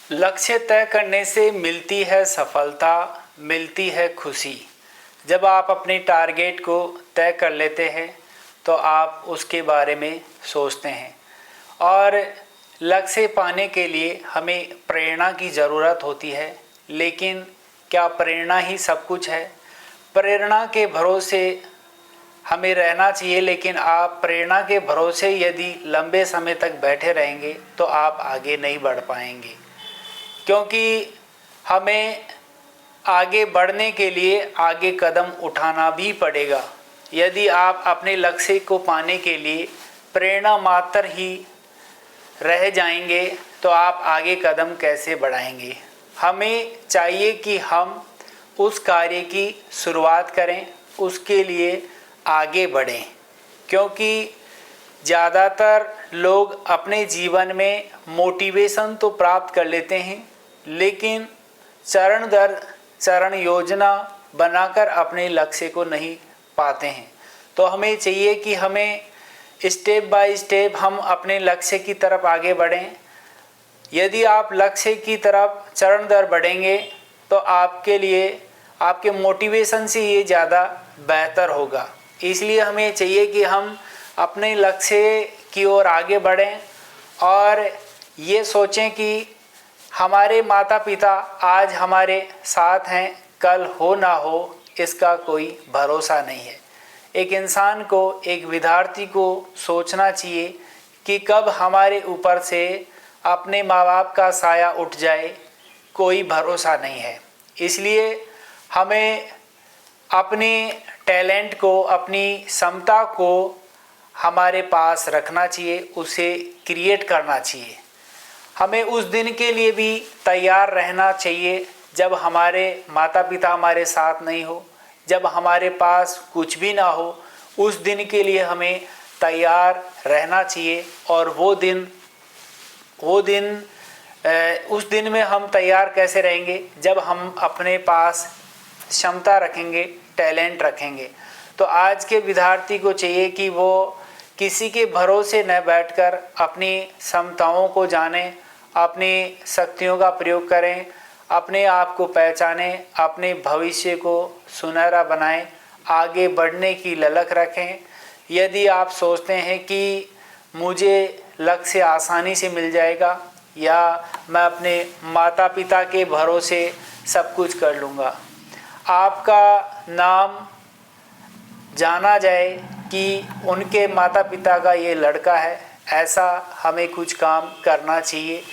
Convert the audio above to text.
लक्ष्य तय करने से मिलती है सफलता, मिलती है खुशी। जब आप अपने टारगेट को तय कर लेते हैं तो आप उसके बारे में सोचते हैं। और लक्ष्य पाने के लिए हमें प्रेरणा की ज़रूरत होती है, लेकिन क्या प्रेरणा ही सब कुछ है? प्रेरणा के भरोसे हमें रहना चाहिए, लेकिन आप प्रेरणा के भरोसे यदि लंबे समय तक बैठे रहेंगे तो आप आगे नहीं बढ़ पाएंगे, क्योंकि हमें आगे बढ़ने के लिए आगे कदम उठाना भी पड़ेगा। यदि आप अपने लक्ष्य को पाने के लिए प्रेरणा मात्र ही रह जाएंगे तो आप आगे कदम कैसे बढ़ाएंगे? हमें चाहिए कि हम उस कार्य की शुरुआत करें, उसके लिए आगे बढ़ें, क्योंकि ज़्यादातर लोग अपने जीवन में मोटिवेशन तो प्राप्त कर लेते हैं, लेकिन चरण दर चरण योजना बनाकर अपने लक्ष्य को नहीं पाते हैं। तो हमें चाहिए कि हमें स्टेप बाय स्टेप हम अपने लक्ष्य की तरफ आगे बढ़ें। यदि आप लक्ष्य की तरफ चरण दर बढ़ेंगे तो आपके लिए आपके मोटिवेशन से ये ज़्यादा बेहतर होगा। इसलिए हमें चाहिए कि हम अपने लक्ष्य की ओर आगे बढ़ें और ये सोचें कि हमारे माता पिता आज हमारे साथ हैं, कल हो ना हो इसका कोई भरोसा नहीं है। एक इंसान को, एक विद्यार्थी को सोचना चाहिए कि कब हमारे ऊपर से अपने माँ बाप का साया उठ जाए, कोई भरोसा नहीं है। इसलिए हमें अपने टैलेंट को, अपनी क्षमता को हमारे पास रखना चाहिए, उसे क्रिएट करना चाहिए। हमें उस दिन के लिए भी तैयार रहना चाहिए जब हमारे माता पिता हमारे साथ नहीं हो, जब हमारे पास कुछ भी ना हो। उस दिन के लिए हमें तैयार रहना चाहिए। और उस दिन में हम तैयार कैसे रहेंगे? जब हम अपने पास क्षमता रखेंगे, टैलेंट रखेंगे। तो आज के विद्यार्थी को चाहिए कि वो किसी के भरोसे न बैठकर अपनी क्षमताओं को जानें, अपनी शक्तियों का प्रयोग करें, अपने आप को पहचानें, अपने भविष्य को सुनहरा बनाएं, आगे बढ़ने की ललक रखें। यदि आप सोचते हैं कि मुझे लक्ष्य आसानी से मिल जाएगा या मैं अपने माता पिता के भरोसे सब कुछ कर लूँगा, आपका नाम जाना जाए कि उनके माता पिता का ये लड़का है, ऐसा हमें कुछ काम करना चाहिए।